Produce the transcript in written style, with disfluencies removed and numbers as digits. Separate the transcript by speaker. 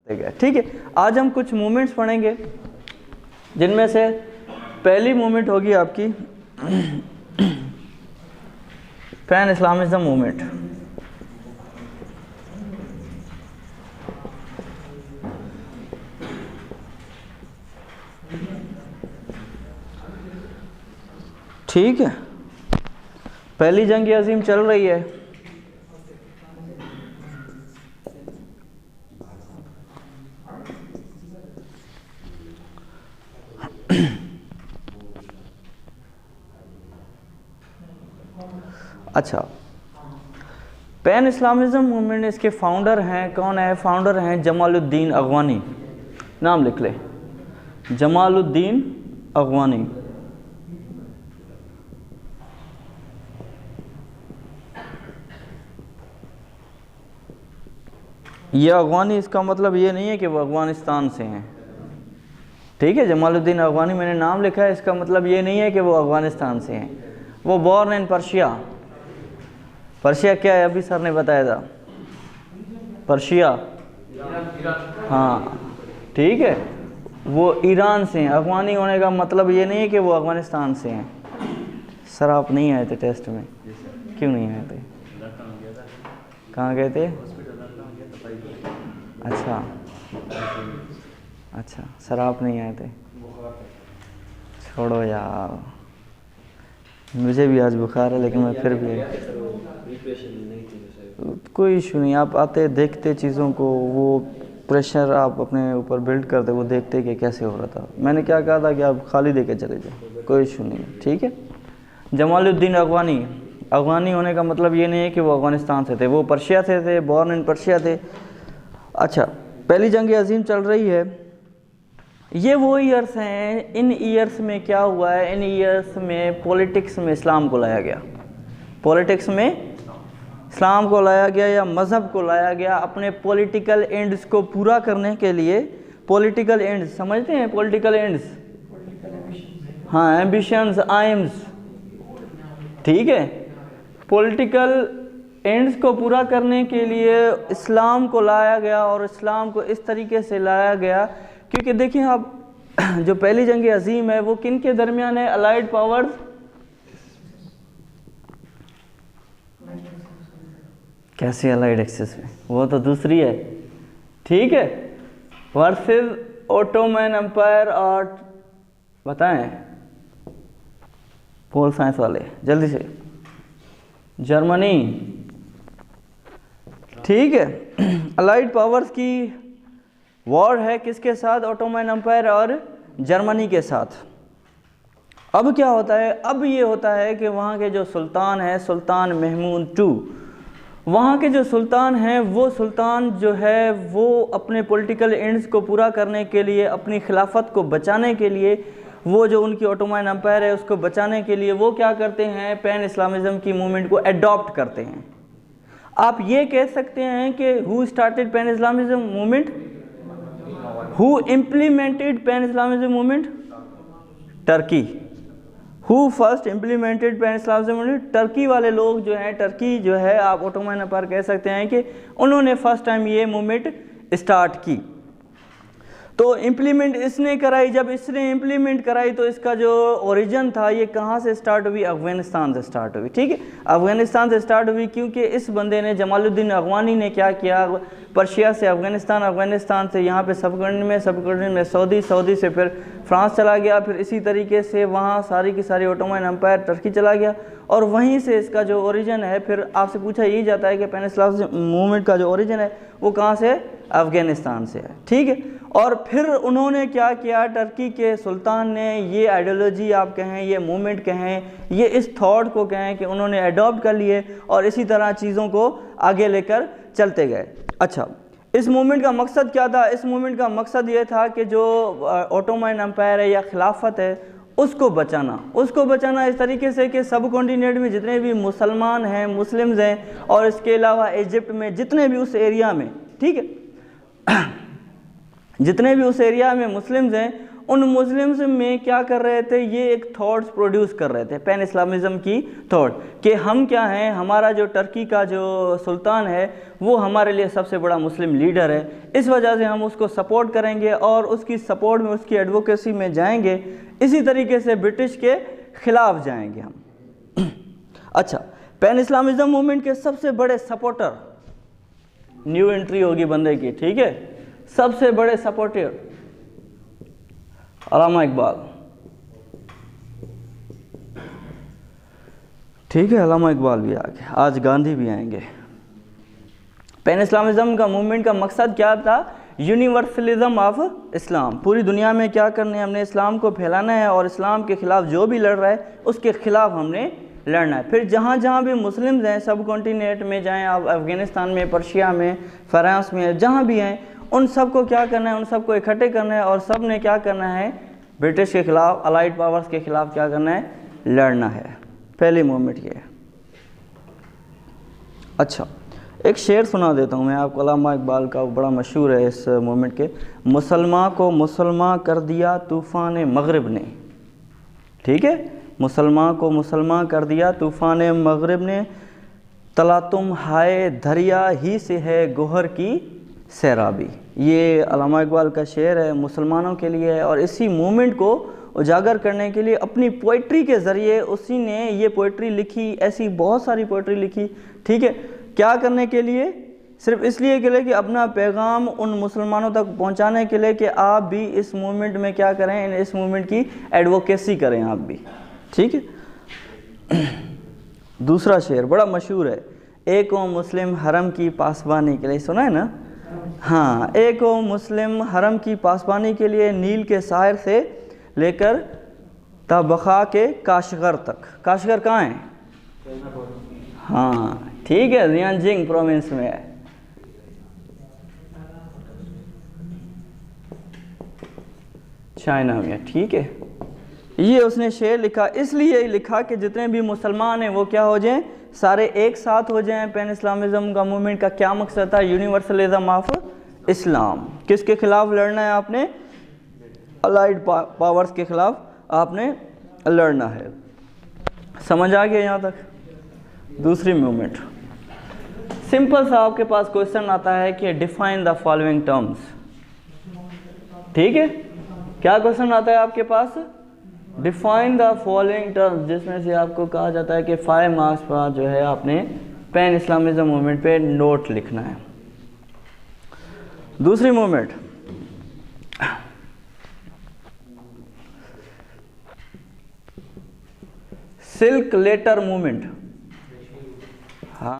Speaker 1: ठीक है, आज हम कुछ मूवमेंट्स पढ़ेंगे जिनमें से पहली मूवमेंट होगी आपकी पैन इस्लामिज्म मूवमेंट। ठीक है, पहली जंग अजीम चल रही है। अच्छा, पैन इस्लामिज्म मूवमेंट, इसके फाउंडर हैं, कौन है? फाउंडर हैं जमालुद्दीन अगवानी। नाम लिख ले, जमालुद्दीन अगवानी। ये अगवानी, इसका मतलब ये नहीं है कि वो अफगानिस्तान से हैं। ठीक है, जमालुद्दीन अगवानी मैंने नाम लिखा है, इसका मतलब ये नहीं है कि वो अफगानिस्तान से हैं। वो बॉर्न इन पर्शिया। पर्शिया क्या है? अभी सर ने बताया था, पर्शिया, हाँ ठीक है, वो ईरान से हैं। अफगानी होने का मतलब ये नहीं है कि वो अफगानिस्तान से हैं। सर आप नहीं आए थे टेस्ट में? क्यों नहीं आए थे? कहाँ गए थे? अच्छा अच्छा, सर आप नहीं आए थे? छोड़ो यार, मुझे भी आज बुखार है, लेकिन मैं फिर भी, कोई इशू नहीं। आप आते, देखते चीज़ों को, वो प्रेशर आप अपने ऊपर बिल्ड करते, वो देखते कि कैसे हो रहा था। मैंने क्या कहा था कि आप खाली दे के चले जाओ, कोई इशू नहीं है। ठीक है, जमालुद्दीन अगवानी। अफगानी होने का मतलब ये नहीं है कि वो अफगानिस्तान से थे, वो पर्शिया से थे, बॉर्न इन पर्शिया थे। अच्छा, पहली जंग अजीम चल रही है। ये वो ईयर्स हैं, इन ईयर्स में क्या हुआ है? इन ईयर्स में पॉलिटिक्स में इस्लाम को लाया गया। पॉलिटिक्स में इस्लाम को लाया गया या मज़हब को लाया गया अपने पॉलिटिकल एंड्स को पूरा करने के लिए। पॉलिटिकल एंड्स समझते हैं? पॉलिटिकल एंड्स, हाँ, एम्बिशंस, आइम्स। ठीक है, पॉलिटिकल एंड्स को पूरा करने के लिए इस्लाम को लाया गया, और इस्लाम को इस तरीके से लाया गया क्योंकि देखिए आप, जो पहली जंग अजीम है वो किन के दरमियान है? अलाइड पावर्स, कैसे अलाइड एक्सेस में? वो तो दूसरी है। ठीक है, वर्सेस ओटोमन एम्पायर, और बताएं पोल साइंस वाले जल्दी से, जर्मनी। ठीक है, अलाइड पावर्स की वॉर है किसके साथ? ओटोमन एम्पायर और जर्मनी के साथ। अब क्या होता है? अब ये होता है कि वहाँ के जो सुल्तान है, सुल्तान महमूद II, वहाँ के जो सुल्तान हैं, वो सुल्तान जो है वो अपने पॉलिटिकल एंड्स को पूरा करने के लिए, अपनी खिलाफत को बचाने के लिए, वो जो उनकी ओटोमन एम्पायर है उसको बचाने के लिए वो क्या करते हैं? पैन इस्लामिज्म की मूवमेंट को एडॉप्ट करते हैं। आप ये कह सकते हैं कि who started pan Islamism movement? Who implemented pan Islamism movement? Turkey. Who first implemented pan Islamism movement? Turkey वाले लोग जो हैं, टर्की जो है, आप ओटोमन एम्पायर कह सकते हैं कि उन्होंने फर्स्ट टाइम ये मूवमेंट स्टार्ट की। तो इम्प्लीमेंट इसने कराई। जब इसने इम्प्लीमेंट कराई तो इसका जो ओरिजिन था ये कहाँ से स्टार्ट हुई? अफगानिस्तान से स्टार्ट हुई। ठीक है, अफगानिस्तान से स्टार्ट हुई क्योंकि इस बंदे ने, जमालुद्दीन अगवानी ने क्या किया? पर्शिया से अफगानिस्तान, अफगानिस्तान से यहाँ पे सबकंटिनेंट में सऊदी, सऊदी से फिर फ्रांस चला गया, फिर इसी तरीके से वहाँ सारी की सारी ओटोमन एम्पायर टर्की चला गया, और वहीं से इसका जो ओरिजिन है, फिर आपसे पूछा यही जाता है कि पैन इस्लामिक मूवमेंट का जो ओरिजिन है वो कहाँ से? अफगानिस्तान से है। ठीक है, और फिर उन्होंने क्या किया? टर्की के सुल्तान ने ये आइडियोलॉजी आप कहें, ये मूवमेंट कहें, ये इस थॉट को कहें कि उन्होंने अडॉप्ट कर लिए और इसी तरह चीज़ों को आगे लेकर चलते गए। अच्छा, इस मूवमेंट का मकसद क्या था? इस मूवमेंट का मकसद ये था कि जो ओटोमन एम्पायर है या खिलाफत है उसको बचाना। उसको बचाना इस तरीके से कि सब कॉन्टिनेंट में जितने भी मुसलमान हैं, मुस्लिम्स हैं, और इसके अलावा इजिप्ट में जितने भी उस एरिया में, ठीक है, जितने भी उस एरिया में मुस्लिम्स हैं, उन मुस्लिम्स में क्या कर रहे थे, ये एक थॉट्स प्रोड्यूस कर रहे थे, पैन इस्लामिज़म की थॉट कि हम क्या हैं, हमारा जो टर्की का जो सुल्तान है वो हमारे लिए सबसे बड़ा मुस्लिम लीडर है, इस वजह से हम उसको सपोर्ट करेंगे और उसकी सपोर्ट में, उसकी एडवोकेसी में जाएंगे। इसी तरीके से ब्रिटिश के ख़िलाफ़ जाएंगे हम। अच्छा, पैन इस्लामिज़म मूवमेंट के सबसे बड़े सपोर्टर, न्यू एंट्री होगी बंदे की, ठीक है, सबसे बड़े सपोर्टर अल्लामा इकबाल, ठीक है, अल्लामा इकबाल भी आ गए, आज गांधी भी आएंगे। पैन इस्लामिज़म का मूवमेंट का मकसद क्या था, यूनिवर्सलिज्म ऑफ इस्लाम, पूरी दुनिया में क्या करना है, हमने इस्लाम को फैलाना है और इस्लाम के ख़िलाफ़ जो भी लड़ रहा है उसके ख़िलाफ़ हमने लड़ना है। फिर जहाँ जहाँ भी मुस्लिम्स हैं, सब कॉन्टिनेंट में जाएं आप, अफ़गानिस्तान में, पर्शिया में, फ्रांस में, जहाँ भी हैं, उन सब को क्या करना है, उन सब को इकट्ठे करना है और सब ने क्या करना है, ब्रिटिश के ख़िलाफ़, अलाइड पावर्स के ख़िलाफ़ क्या करना है, लड़ना है। पहली मूवमेंट ये है। अच्छा, एक शेर सुना देता हूँ मैं आपको, अल्लामा इकबाल का, बड़ा मशहूर है इस मूवमेंट के। मुसलमान को मुसलमान कर दिया तूफ़ान मगरिब ने, ठीक है, मुसलमान को मुसलमान कर दिया तूफ़ान मगरिब ने, तला तुम हाय दरिया ही से है गोहर की सैराबी। ये अल्लामा इकबाल का शेर है, मुसलमानों के लिए है, और इसी मूवमेंट को उजागर करने के लिए अपनी पोइट्री के ज़रिए उसी ने ये पोइट्री लिखी, ऐसी बहुत सारी पोइट्री लिखी, ठीक है, क्या करने के लिए, सिर्फ इसलिए के लिए कि अपना पैगाम उन मुसलमानों तक पहुंचाने के लिए कि आप भी इस मूवमेंट में क्या करें, इस मूवमेंट की एडवोकेसी करें आप भी, ठीक है। दूसरा शेर बड़ा मशहूर है, एक ओ मुस्लिम हरम की पासबानी के लिए, सुना है ना, हाँ, एक ओ मुस्लिम हरम की पासबानी के लिए नील के साहिर से लेकर तबखा के काशगर तक। काशगर कहाँ है, हाँ ठीक है, जियांजिंग प्रोविंस में है। चाइना में, ठीक है। ये उसने शेर लिखा, इसलिए लिखा कि जितने भी मुसलमान हैं वो क्या हो जाएं, सारे एक साथ हो जाएं। पैन इस्लामिज़म का मूवमेंट का क्या मकसद था, यूनिवर्सलिज्म ऑफ इस्लाम। किसके खिलाफ लड़ना है आपने, अलाइड पावर्स के खिलाफ आपने लड़ना है। समझ आ गया यहाँ तक। दूसरी मूवमेंट, सिंपल सा आपके पास क्वेश्चन आता है कि डिफाइन द फॉलोइंग टर्म्स, ठीक है। क्या क्वेश्चन आता है आपके पास, डिफाइन द फॉलोइंग टर्म्स, जिसमें से आपको कहा जाता है कि 5 मार्क्स पर जो है आपने पैन इस्लामिज़म मूवमेंट पे नोट लिखना है। दूसरी मूवमेंट, सिल्क लेटर मूवमेंट।